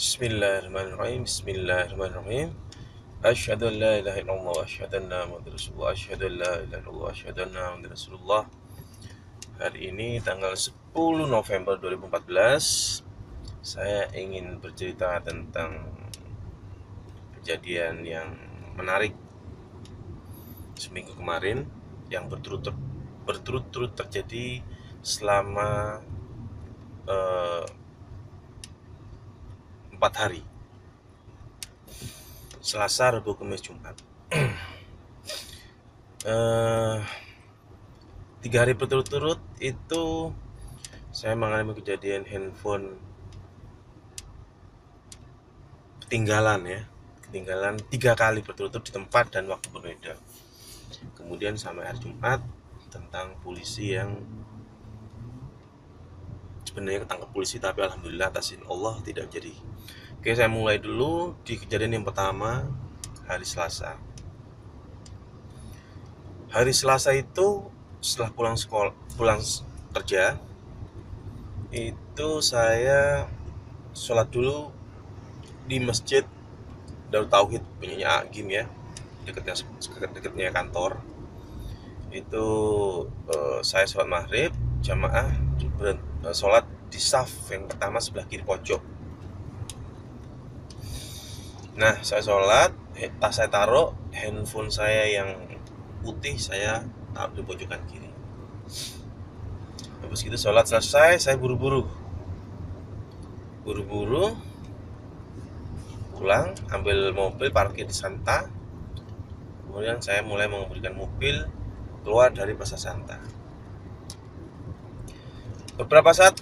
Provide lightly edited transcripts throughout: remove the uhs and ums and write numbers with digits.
Bismillahirrahmanirrahim. Bismillahirrahmanirrahim. Asyhadu an la ilaha illallah wa asyhadu anna Muhammadar Rasulullah. Asyhadu an la ilaha illallah wa asyhadu anna Muhammadar Rasulullah. Hari ini tanggal 10 November 2014, saya ingin bercerita tentang kejadian yang menarik seminggu kemarin yang berturut-turut terjadi selama 4 hari. Selasa, Rabu, Kamis, Jumat. 3 hari berturut-turut itu saya mengalami kejadian handphone ketinggalan 3 kali berturut-turut di tempat dan waktu berbeda. Kemudian sampai hari Jumat tentang polisi yang sebenarnya ketangkep polisi, tapi alhamdulillah atas izin Allah tidak jadi. Oke, saya mulai dulu di kejadian yang pertama, hari Selasa. Hari Selasa itu setelah pulang kerja, itu saya sholat dulu di masjid Darut Tauhid punyanya Agim ya, dekatnya kantor. Itu saya sholat maghrib jamaah, sholat di saf yang pertama sebelah kiri pojok. Nah, saya sholat, tas saya taruh, handphone saya yang putih saya taruh di pojokan kiri. Habis itu sholat selesai, saya buru-buru pulang, ambil mobil, parkir di Santa. Kemudian saya mulai mengemudikan mobil keluar dari Pasar Santa. Beberapa saat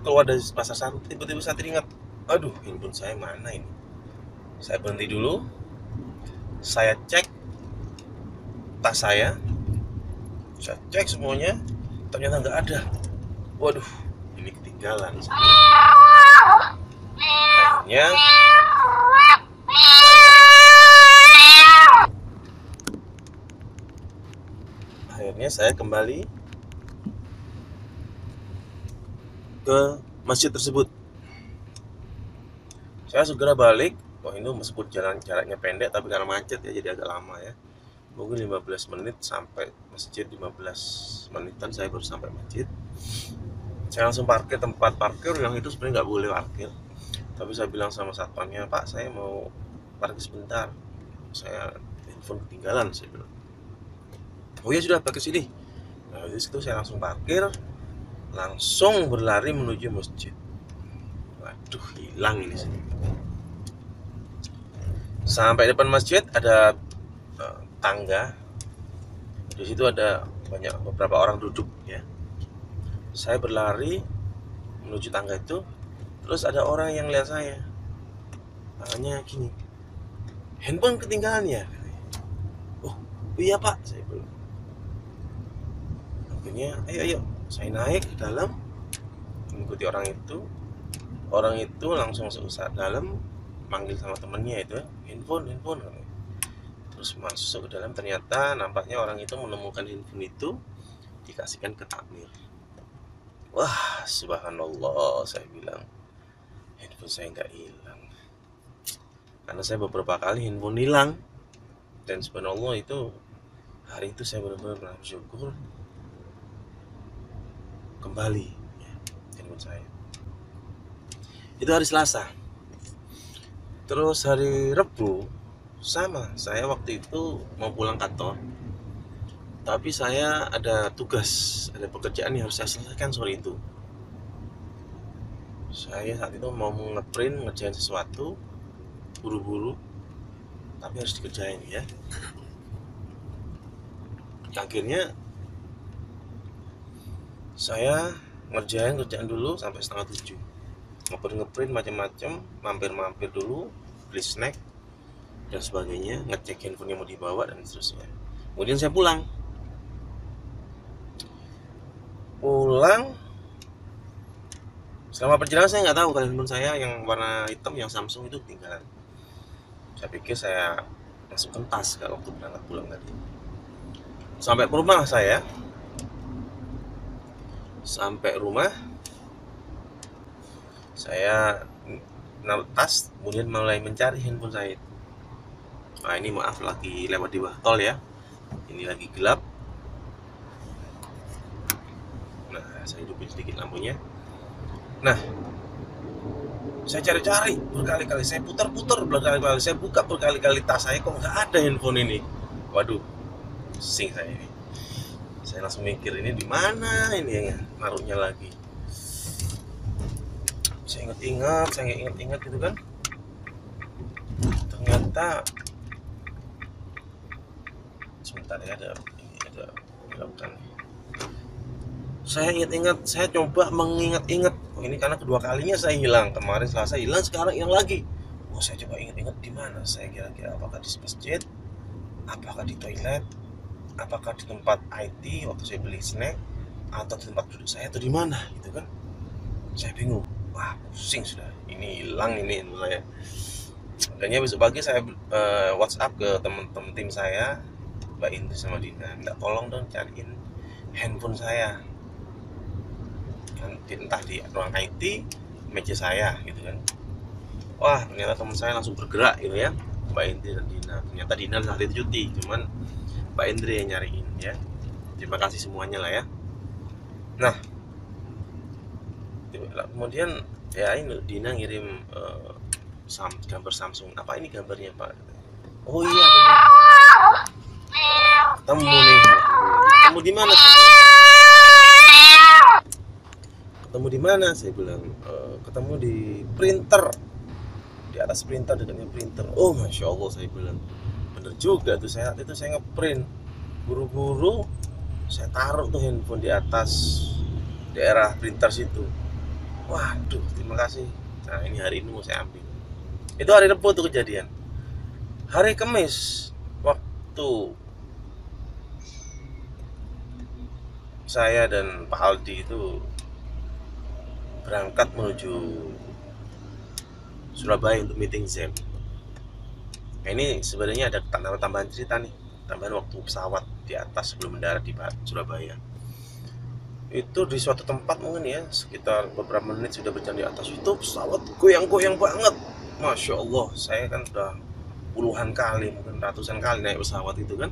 keluar dari Pasar Santa, tiba-tiba saya teringat, aduh, handphone saya mana ini? Saya berhenti dulu, saya cek tas saya cek semuanya, ternyata nggak ada. Waduh, ini ketinggalan. Akhirnya saya kembali ke masjid tersebut. Saya segera balik. Ini meskipun jaraknya pendek, tapi karena macet ya jadi agak lama ya. Mungkin 15 menit sampai masjid, 15 menitan saya baru sampai masjid. Saya langsung parkir tempat parkir yang itu sebenarnya nggak boleh parkir. Tapi saya bilang sama satpamnya, Pak, saya mau parkir sebentar. Saya handphone ketinggalan, saya bilang. Oh ya sudah, parkir sini. Nah, di situ saya langsung parkir, langsung berlari menuju masjid. Waduh, hilang ini sih. Sampai depan masjid ada tangga. Di situ ada beberapa orang duduk ya. Saya berlari menuju tangga itu, terus ada orang yang lihat saya. Makanya gini, handphone ketinggalan ya? Oh iya Pak, saya bilang. Akhirnya ayo saya naik ke dalam, mengikuti orang itu. Orang itu langsung masuk dalam, manggil sama temennya itu, handphone. Terus masuk ke dalam, ternyata nampaknya orang itu menemukan handphone itu, dikasihkan ke takmir. Wah, subhanallah, saya bilang, handphone saya nggak hilang. Karena saya beberapa kali handphone hilang, dan subhanallah itu hari itu saya benar-benar bersyukur kembali ya, handphone saya. Itu hari Selasa. Terus hari Rabu sama, saya waktu itu mau pulang kantor, tapi saya ada tugas, ada pekerjaan yang harus saya selesaikan sore itu. Saya saat itu mau ngerjain sesuatu, buru-buru, tapi harus dikerjain ya. Akhirnya saya ngerjain kerjaan dulu sampai 6:30. Ngeprint macam-macam, mampir dulu, beli snack dan sebagainya, ngecek handphone yang mau dibawa dan seterusnya. Kemudian saya pulang selama perjalanan saya nggak tahu kalau handphone saya yang warna hitam yang Samsung itu ketinggalan. Saya pikir saya masukkan tas kalau waktu berangkat pulang tadi. Sampai rumah Saya naruh tas, kemudian mulai mencari handphone saya. Nah ini maaf lagi lewat di bawah tol ya, ini lagi gelap. Nah saya hidupin sedikit lampunya. Nah saya cari-cari berkali-kali, saya putar-putar berkali-kali, saya buka berkali-kali tas saya, kok nggak ada handphone ini. Waduh, pusing saya ini. Saya langsung mikir, ini di mana ini ya naruhnya lagi. Saya ingat-ingat gitu kan. Ternyata sebentar ya, ada gerakan. Saya ingat-ingat, saya coba mengingat-ingat. Oh, ini karena kedua kalinya saya hilang. Kemarin Selasa hilang, sekarang hilang lagi. Oh, saya coba ingat-ingat di mana saya kira-kira, apakah di masjid, apakah di toilet, apakah di tempat IT waktu saya beli snack, atau di tempat duduk saya, atau di mana gitu kan. Saya bingung. Wah, pusing sudah. Ini hilang ini saya. Makanya besok pagi saya WhatsApp ke teman-teman tim saya, Mbak Indri sama Dina, minta tolong dong cariin handphone saya. Entah di ruang IT, meja saya gitu kan. Wah, ternyata teman saya langsung bergerak gitu ya, Mbak Indri dan Dina. Ternyata Dina saat itu cuti, cuman Mbak Indri yang nyariin ya. Terima kasih semuanya lah ya. Nah, kemudian ya ini Dina ngirim gambar Samsung. Apa ini gambarnya Pak? Oh iya benar. Ketemu nih. Ketemu di mana? Ketemu di mana? Saya bilang ketemu di printer, di atas printer, dekatnya printer. Oh masya Allah, saya bilang bener juga tuh. Saya ngeprint, buru-buru saya taruh tuh handphone di atas daerah printer situ. Waduh, terima kasih. Nah ini hari ini mau saya ambil. Itu hari Rabu tuh kejadian. Hari Kamis waktu saya dan Pak Aldi itu berangkat menuju Surabaya untuk meeting ZEM. Nah, ini sebenarnya ada tambahan cerita nih, tambahan waktu pesawat di atas sebelum mendarat di Surabaya. Itu di suatu tempat mungkin ya, sekitar beberapa menit sudah berjalan di atas, itu pesawat goyang-goyang banget. Masya Allah, saya kan udah puluhan kali, mungkin ratusan kali naik pesawat itu kan.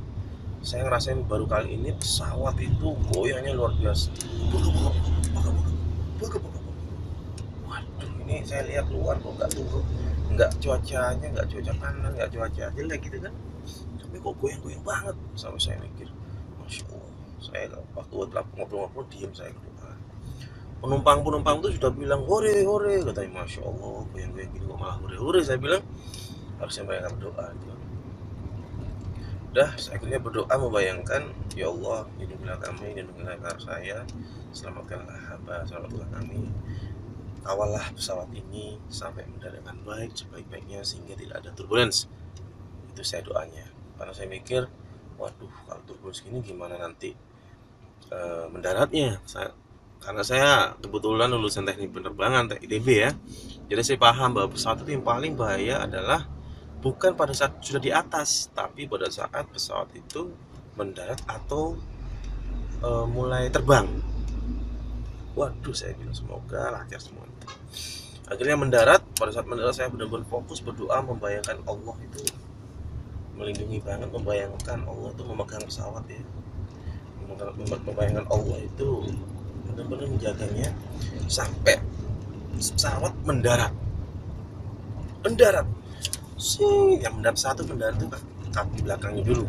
Saya ngerasain baru kali ini pesawat itu goyangnya luar biasa. Waduh, ini saya lihat luar kok nggak cuacanya, nggak cuaca panas, nggak cuaca jelek gitu kan, tapi kok goyang-goyang banget. Sampai saya mikir, Masya Allah. Saya waktu ngobrol-ngobrol diem, saya berdoa. Penumpang itu sudah bilang hore hore, katanya Masya Allah goyang-goyang gini kok malah hore hore. Saya bilang harusnya mereka berdoa gitu. Udah, saya akhirnya berdoa membayangkan, ya Allah, lindungilah kami, lindungilah saya, selamatkanlah hamba, selamatkanlah kami, kawallah pesawat ini sampai mendarat dengan baik sebaik-baiknya sehingga tidak ada turbulence. Itu saya doanya, karena saya mikir, waduh, kalau turbulence gini gimana nanti mendaratnya. Karena saya kebetulan lulusan teknik penerbangan ITB ya, jadi saya paham bahwa pesawat itu yang paling bahaya adalah bukan pada saat sudah di atas, tapi pada saat pesawat itu mendarat atau mulai terbang. Waduh, saya bilang semoga lancar semua. Akhirnya mendarat. Pada saat mendarat saya benar-benar fokus berdoa, membayangkan Allah itu melindungi banget, membayangkan Allah itu memegang pesawat ya, membayangkan Allah itu benar-benar menjaganya sampai pesawat mendarat. Sih, yang mendarat satu mendarat itu kaki belakangnya dulu,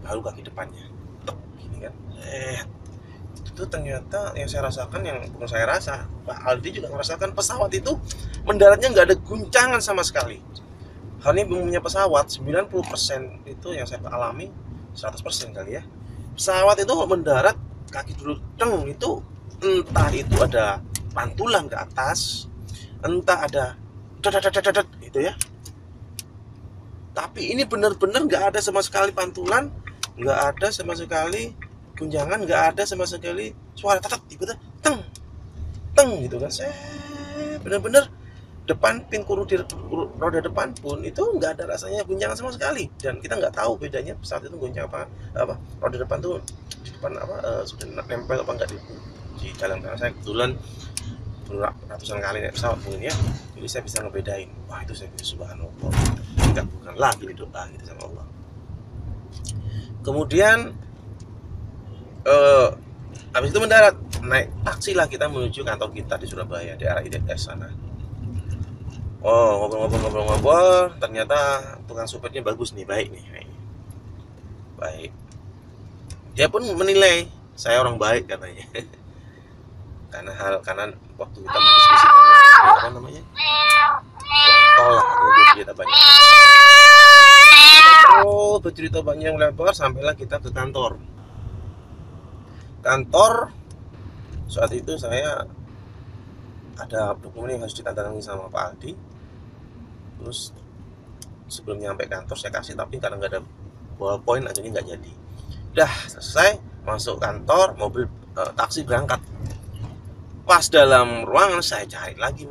baru kaki depannya, gini kan. Itu ternyata yang saya rasakan, yang bukan saya rasa, Pak Aldi juga merasakan, pesawat itu mendaratnya nggak ada guncangan sama sekali. Hal ini umumnya pesawat 90% itu yang saya alami, 100% kali ya. Pesawat itu mendarat kaki dulu teng, itu entah itu ada pantulan ke atas, entah ada gitu ya. Tapi ini benar-benar nggak ada sama sekali pantulan, nggak ada sama sekali guncangan, nggak ada sama sekali suara tiba-tiba teng gitu kan. Saya benar-benar depan pin roda depan pun itu nggak ada rasanya guncangan sama sekali, dan kita nggak tahu bedanya pesawat itu goncang apa roda depan tuh di depan sudah nempel apa nggak di jalan. Karena saya kebetulan ratusan kali naik pesawat mungkin ya, jadi saya bisa ngebedain. Wah, itu saya bisa subhanallah, bukan lagi doa gitu sama Allah. Kemudian habis itu mendarat, naik taksi lah kita menuju kantor kita di Surabaya, di arah ITS sana. Oh, ngobrol, ternyata tukang supirnya bagus nih, baik nih, baik. Dia pun menilai saya orang baik katanya. karena waktu kita mendiskusikan apa namanya, tol lah, dia cerita banyak. Oh, bercerita banyak lebar, sampailah kita ke kantor. Saat itu saya ada dokumen yang harus ditandatangani sama Pak Aldi. Terus sebelum nyampe kantor saya kasih, tapi karena nggak ada ballpoint akhirnya nggak jadi. Udah selesai, masuk kantor, mobil taksi berangkat. Pas dalam ruangan saya cari lagi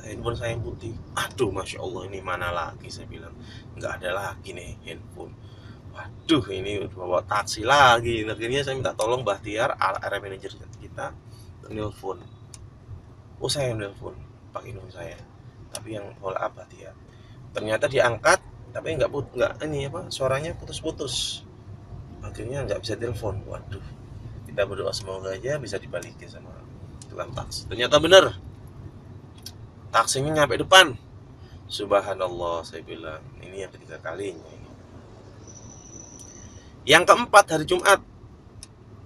handphone saya yang putih. Aduh, masya Allah, ini mana lagi, saya bilang nggak ada lagi nih handphone. Waduh, ini udah bawa taksi lagi. Akhirnya saya minta tolong Bahtiar, area manajer kita, nelpon. Oh, saya nelpon pakai handphone saya, tapi yang follow up Bahtiar. Ternyata diangkat, tapi nggak ini apa, suaranya putus-putus. Akhirnya nggak bisa telepon. Waduh, kita berdoa semoga aja bisa dibalikin sama tukang taksi. Ternyata benar, taksinya nyampe depan. Subhanallah, saya bilang ini yang ketiga kalinya ini. Yang keempat,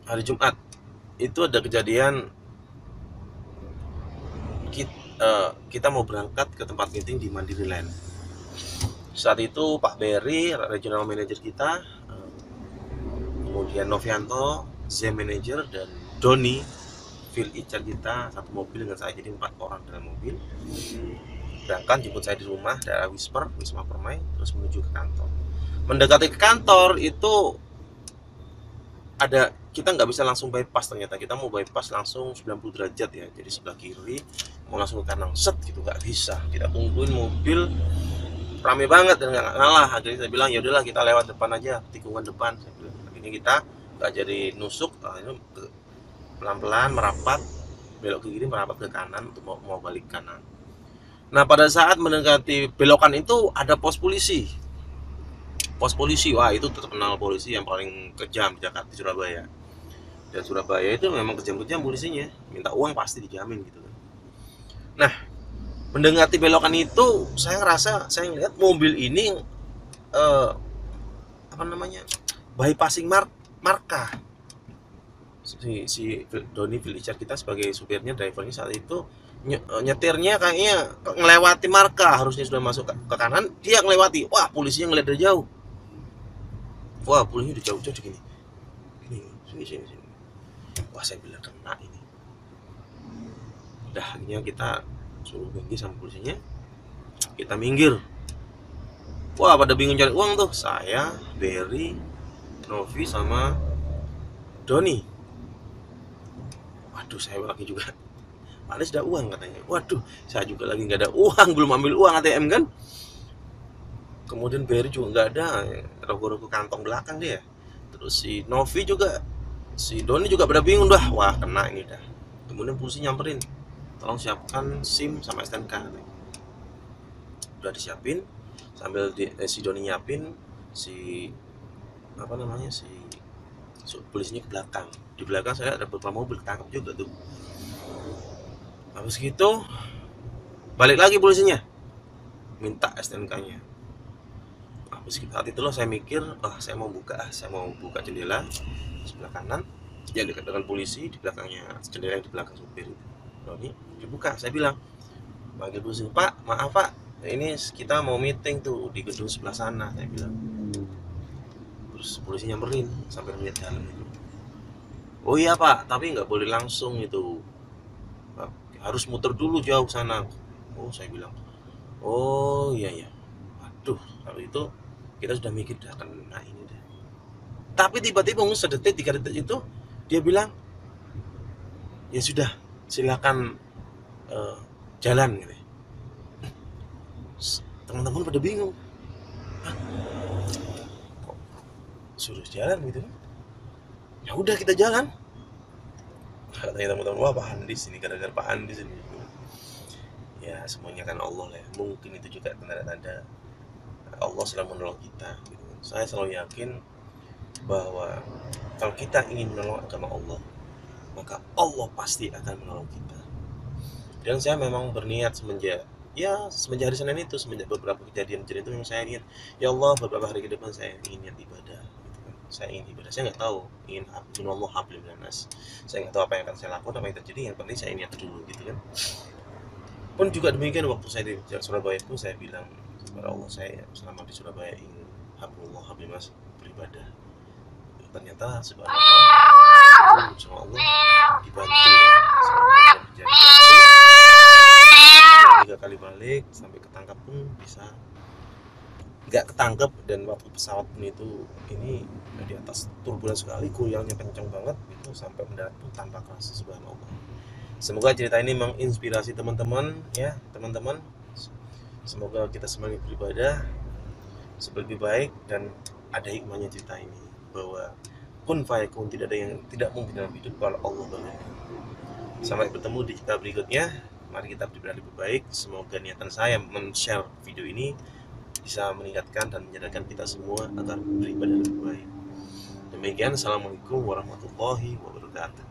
hari Jumat itu ada kejadian, kita mau berangkat ke tempat meeting di Mandiri Land. Saat itu Pak Berry, regional manager kita, kemudian Novianto, Z manager, dan Doni, field HR kita, satu mobil dengan saya, jadi 4 orang dalam mobil. Berangkat, jemput saya di rumah daerah Wisma Permai, terus menuju ke kantor. Mendekati ke kantor itu kita nggak bisa langsung bypass, ternyata kita mau bypass langsung 90 derajat ya, jadi sebelah kiri mau langsung ke kanan set gitu, nggak bisa. Kita tungguin mobil rame banget dan nggak ngalah. Akhirnya saya bilang ya udahlah, kita lewat depan aja, tikungan depan, saya bilang. Akhirnya kita nggak jadi nusuk, pelan-pelan merapat, belok ke kiri, merapat ke kanan untuk mau balik kanan. Nah, pada saat mendekati belokan itu ada pos polisi. Wah, itu terkenal polisi yang paling kejam di Jakarta, di Surabaya. Dan Surabaya itu memang kejam-kejam polisinya, minta uang pasti dijamin gitu. Nah, mendekati belokan itu saya ngelihat mobil ini bypassing marka. Si Doni Felicia kita sebagai supirnya, drivernya saat itu nyetirnya kayaknya ngelewati marka, harusnya sudah masuk ke kanan, dia ngelewati. Wah, polisinya ngeliat dari jauh. Wah, polisinya udah jauh-jauh gini. Sini. Wah, saya bilang kena ini. Udah, akhirnya kita suruh ganti sama polisinya. Kita minggir. Wah, pada bingung cari uang tuh. Saya, Berry, Novi, sama Doni. Waduh, saya lagi juga. Pak Anies ada uang katanya. Waduh, saya juga lagi nggak ada uang, belum ambil uang ATM kan. Kemudian Berry juga nggak ada, rogo-rogo kantong belakang dia. Terus si Novi juga, si Doni juga pada bingung dah. Wah, kena ini dah. Kemudian polisi nyamperin, tolong siapkan SIM sama STNK. Udah disiapin, sambil si Doni nyiapin, si polisinya ke belakang. Di belakang saya ada beberapa mobil ketangkep juga tuh. Habis gitu balik lagi polisinya, minta STNK-nya. Habis saat itu loh saya mikir, saya mau buka jendela sebelah kanan yang dekat dengan polisi, di belakangnya jendela yang di belakang supir itu. Doni dibuka, saya bilang, panggil polisi, Pak, maaf Pak, ini kita mau meeting tuh di gedung sebelah sana, saya bilang. Terus polisi nyamperin sampai lihat dalam itu. Oh iya Pak, tapi nggak boleh langsung itu, harus muter dulu jauh sana. Oh, saya bilang, oh iya. Waduh, kalau itu kita sudah mikir dah kena ini deh. Tapi tiba-tiba sedetik 3 detik itu dia bilang, ya sudah, silakan jalan gitu. Teman-teman pada bingung, kok suruh jalan gitu? Ya udah, kita jalan. Katanya teman-teman, wah Pak Andis ini, gara-gara Pak Andis ini. ya semuanya kan Allah ya, mungkin itu juga tanda-tanda Allah sedang menolong kita gitu. Saya selalu yakin bahwa kalau kita ingin menolong agama Allah, maka Allah pasti akan menolong kita. Dan saya memang berniat semenjak hari Senin itu, semenjak beberapa kejadian itu memang saya ingin, ya Allah, beberapa hari ke depan saya ingin niat ibadah gitu kan. Saya ingin ibadah, saya nggak tahu ingin Allah hablum minas, saya nggak tahu apa yang akan saya lakukan, apa yang terjadi, yang penting saya niat dulu gitu kan. Pun juga demikian, waktu saya di Surabaya pun saya bilang kepada Allah, saya selama di Surabaya ingin hablullah hablum minas, beribadah. Ternyata subhanallah, sama Allah dibantu ya, sama Allah 3 kali balik sampai ketangkap pun bisa nggak ketangkep. Dan waktu pesawat pun itu ini di atas turbulen sekali, goyangnya kencang banget itu, sampai mendarat pun tanpa keras, subhanallah. Semoga cerita ini menginspirasi teman-teman ya, teman-teman. Semoga kita semuanya beribadah lebih baik, dan ada hikmahnya cerita ini, bahwa kun fayakun, tidak ada yang tidak mungkin dalam hidup kalau Allah berkehendak. Sampai bertemu di cerita berikutnya. Mari kita beribadah lebih baik. Semoga niatan saya men-share video ini bisa meningkatkan dan menyadarkan kita semua agar beribadah lebih baik. Demikian, assalamualaikum warahmatullahi wabarakatuh.